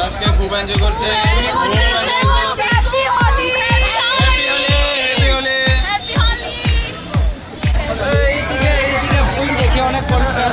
আজকে খুব এনজয় করছে। অনেক পরিষ্কার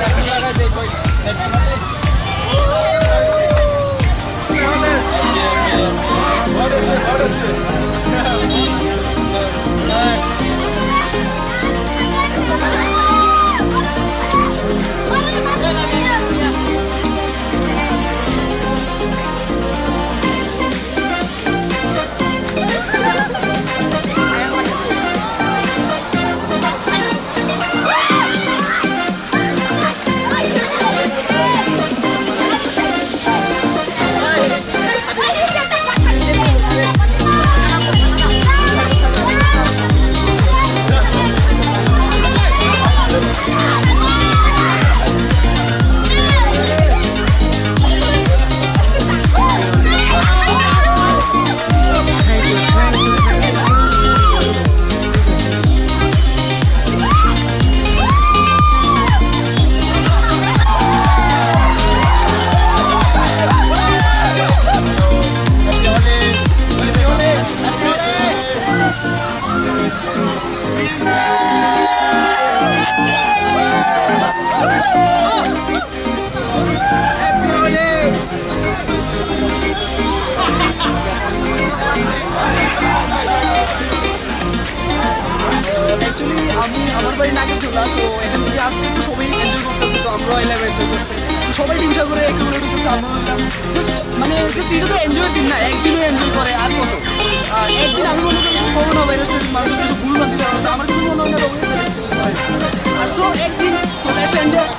অ্যাকচুয়ালি আমি আমার বাড়ি নাগেরচোলা, তো এখান থেকে আজকে একটু সবাই এনজয় করতেছে, তো আমরাও এলাম এনজয় করতে। সবাই হিংসা করে একেবারে ঢুকেছে, আমরা জাস্ট এটা তো এনজয়ের দিন না, একদিনও এনজয় করে আর কত। একদিন আমি মনে করি করোনা ভাইরাসের মানুষ কিছু ভুল বান্ধি দেওয়া হচ্ছে, আমার কিছু মনে হয় না আর সো একদিন সো লেটস এনজয়।